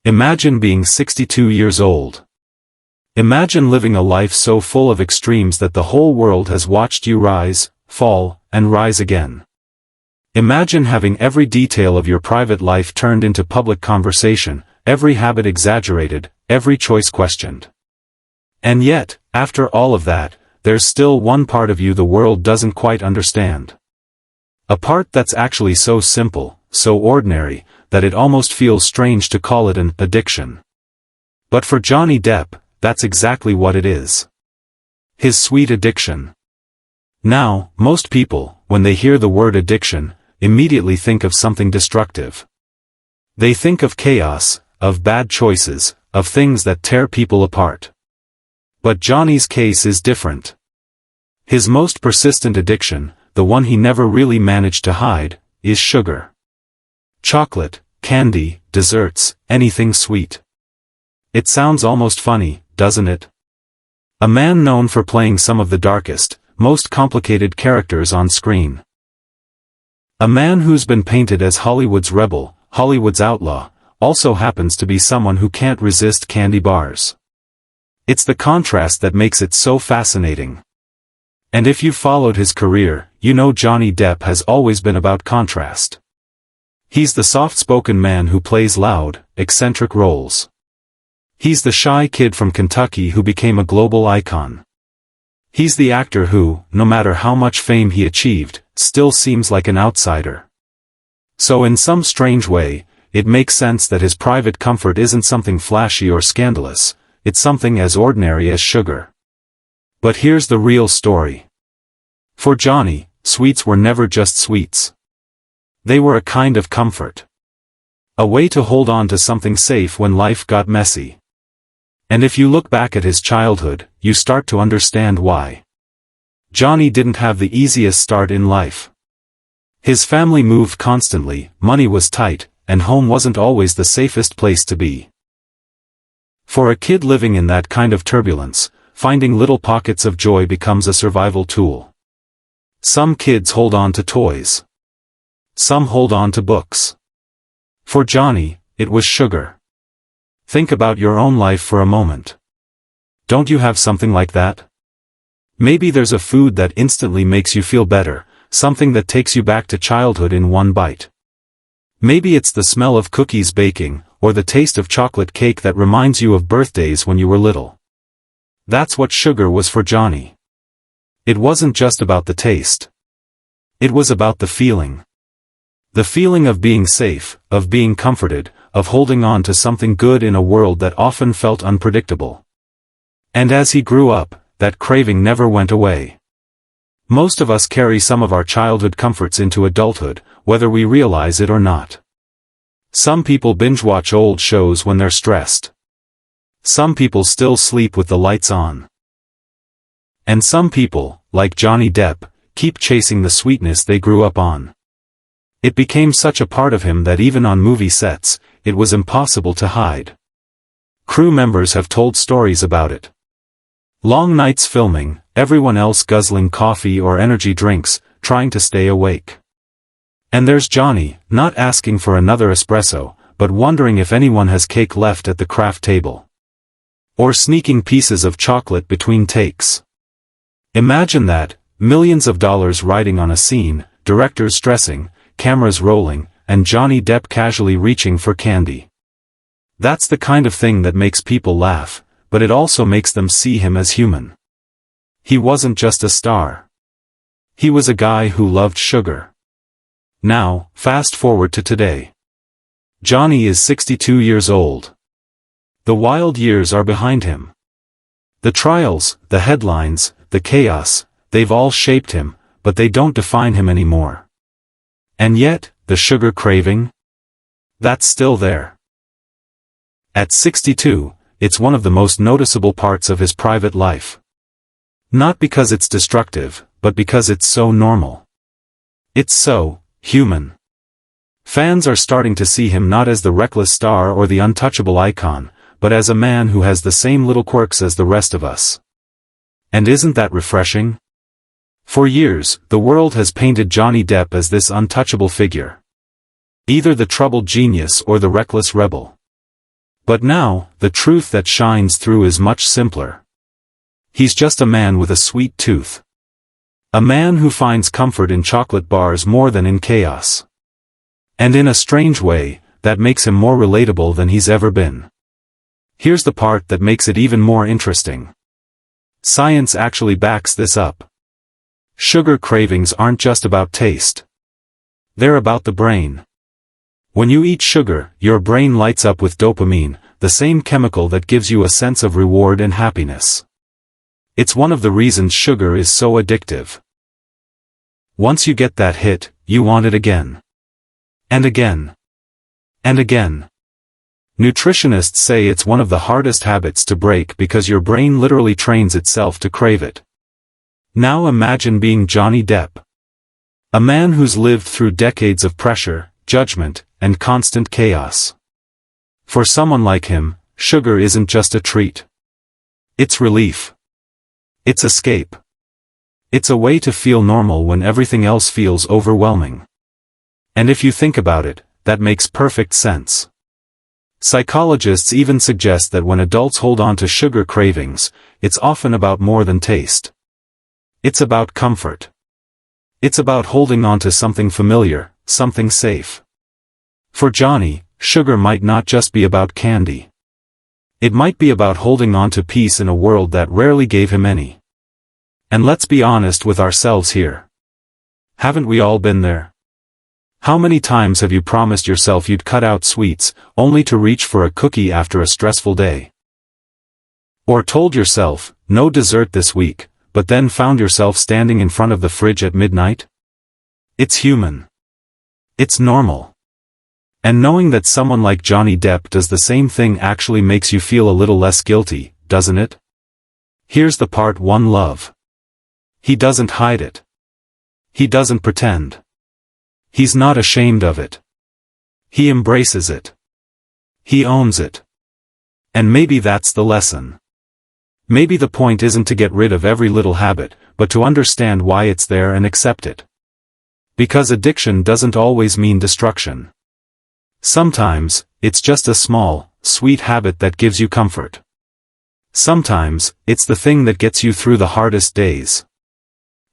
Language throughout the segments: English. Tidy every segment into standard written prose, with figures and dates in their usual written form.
Imagine being 62 years old. Imagine living a life so full of extremes that the whole world has watched you rise, fall, and rise again. Imagine having every detail of your private life turned into public conversation, every habit exaggerated, every choice questioned. And yet, after all of that, there's still one part of you the world doesn't quite understand. A part that's actually so simple, so ordinary, that it almost feels strange to call it an addiction. But for Johnny Depp, that's exactly what it is. His sweet addiction. Now, most people, when they hear the word addiction, immediately think of something destructive. They think of chaos, of bad choices, of things that tear people apart. But Johnny's case is different. His most persistent addiction, the one he never really managed to hide, is sugar. Chocolate, candy, desserts, anything sweet. It sounds almost funny, doesn't it? A man known for playing some of the darkest, most complicated characters on screen. A man who's been painted as Hollywood's rebel, Hollywood's outlaw, also happens to be someone who can't resist candy bars. It's the contrast that makes it so fascinating. And if you've followed his career, you know Johnny Depp has always been about contrast. He's the soft-spoken man who plays loud, eccentric roles. He's the shy kid from Kentucky who became a global icon. He's the actor who, no matter how much fame he achieved, still seems like an outsider. So in some strange way, it makes sense that his private comfort isn't something flashy or scandalous, it's something as ordinary as sugar. But here's the real story. For Johnny, sweets were never just sweets. They were a kind of comfort. A way to hold on to something safe when life got messy. And if you look back at his childhood, you start to understand why. Johnny didn't have the easiest start in life. His family moved constantly, money was tight, and home wasn't always the safest place to be. For a kid living in that kind of turbulence, finding little pockets of joy becomes a survival tool. Some kids hold on to toys. Some hold on to books. For Johnny, it was sugar. Think about your own life for a moment. Don't you have something like that? Maybe there's a food that instantly makes you feel better, something that takes you back to childhood in one bite. Maybe it's the smell of cookies baking, or the taste of chocolate cake that reminds you of birthdays when you were little. That's what sugar was for Johnny. It wasn't just about the taste. It was about the feeling. The feeling of being safe, of being comforted, of holding on to something good in a world that often felt unpredictable. And as he grew up, that craving never went away. Most of us carry some of our childhood comforts into adulthood, whether we realize it or not. Some people binge-watch old shows when they're stressed. Some people still sleep with the lights on. And some people, like Johnny Depp, keep chasing the sweetness they grew up on. It became such a part of him that even on movie sets, it was impossible to hide. Crew members have told stories about it. Long nights filming, everyone else guzzling coffee or energy drinks, trying to stay awake. And there's Johnny, not asking for another espresso, but wondering if anyone has cake left at the craft table. Or sneaking pieces of chocolate between takes. Imagine that, millions of dollars riding on a scene, directors stressing, cameras rolling, and Johnny Depp casually reaching for candy. That's the kind of thing that makes people laugh, but it also makes them see him as human. He wasn't just a star. He was a guy who loved sugar. Now, fast forward to today. Johnny is 62 years old. The wild years are behind him. The trials, the headlines, the chaos, they've all shaped him, but they don't define him anymore. And yet, the sugar craving? That's still there. At 62, it's one of the most noticeable parts of his private life. Not because it's destructive, but because it's so normal. It's so human. Fans are starting to see him not as the reckless star or the untouchable icon, but as a man who has the same little quirks as the rest of us. And isn't that refreshing? For years, the world has painted Johnny Depp as this untouchable figure. Either the troubled genius or the reckless rebel. But now, the truth that shines through is much simpler. He's just a man with a sweet tooth. A man who finds comfort in chocolate bars more than in chaos. And in a strange way, that makes him more relatable than he's ever been. Here's the part that makes it even more interesting. Science actually backs this up. Sugar cravings aren't just about taste. They're about the brain. When you eat sugar, your brain lights up with dopamine, the same chemical that gives you a sense of reward and happiness. It's one of the reasons sugar is so addictive. Once you get that hit, you want it again. And again. And again. Nutritionists say it's one of the hardest habits to break because your brain literally trains itself to crave it. Now imagine being Johnny Depp. A man who's lived through decades of pressure, judgment, and constant chaos. For someone like him, sugar isn't just a treat. It's relief. It's escape. It's a way to feel normal when everything else feels overwhelming. And if you think about it, that makes perfect sense. Psychologists even suggest that when adults hold on to sugar cravings, it's often about more than taste. It's about comfort. It's about holding on to something familiar, something safe. For Johnny, sugar might not just be about candy. It might be about holding on to peace in a world that rarely gave him any. And let's be honest with ourselves here. Haven't we all been there? How many times have you promised yourself you'd cut out sweets, only to reach for a cookie after a stressful day? Or told yourself, no dessert this week, but then found yourself standing in front of the fridge at midnight? It's human. It's normal. And knowing that someone like Johnny Depp does the same thing actually makes you feel a little less guilty, doesn't it? Here's the part one love. He doesn't hide it. He doesn't pretend. He's not ashamed of it. He embraces it. He owns it. And maybe that's the lesson. Maybe the point isn't to get rid of every little habit, but to understand why it's there and accept it. Because addiction doesn't always mean destruction. Sometimes, it's just a small, sweet habit that gives you comfort. Sometimes, it's the thing that gets you through the hardest days.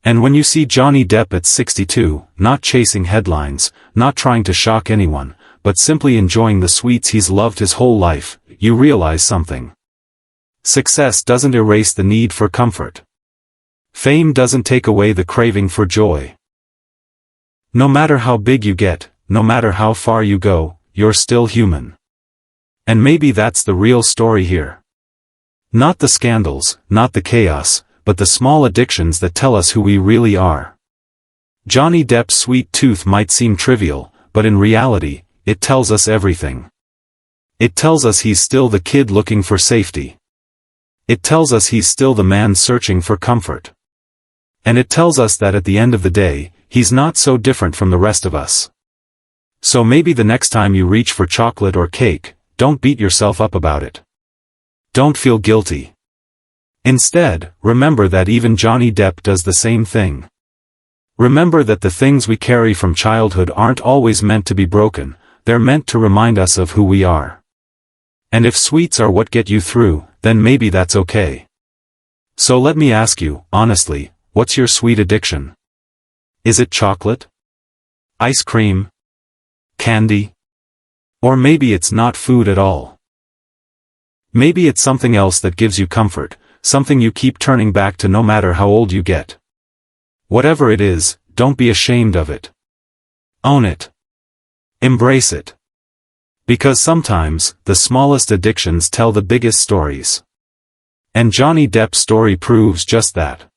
And when you see Johnny Depp at 62, not chasing headlines, not trying to shock anyone, but simply enjoying the sweets he's loved his whole life, you realize something. Success doesn't erase the need for comfort. Fame doesn't take away the craving for joy. No matter how big you get, no matter how far you go, you're still human. And maybe that's the real story here. Not the scandals, not the chaos, but the small addictions that tell us who we really are. Johnny Depp's sweet tooth might seem trivial, but in reality, it tells us everything. It tells us he's still the kid looking for safety. It tells us he's still the man searching for comfort. And it tells us that at the end of the day, he's not so different from the rest of us. So maybe the next time you reach for chocolate or cake, don't beat yourself up about it. Don't feel guilty. Instead, remember that even Johnny Depp does the same thing. Remember that the things we carry from childhood aren't always meant to be broken, they're meant to remind us of who we are. And if sweets are what get you through, then maybe that's okay. So let me ask you, honestly, what's your sweet addiction? Is it chocolate? Ice cream? Candy? Or maybe it's not food at all. Maybe it's something else that gives you comfort, something you keep turning back to no matter how old you get. Whatever it is, don't be ashamed of it. Own it. Embrace it. Because sometimes, the smallest addictions tell the biggest stories. And Johnny Depp's story proves just that.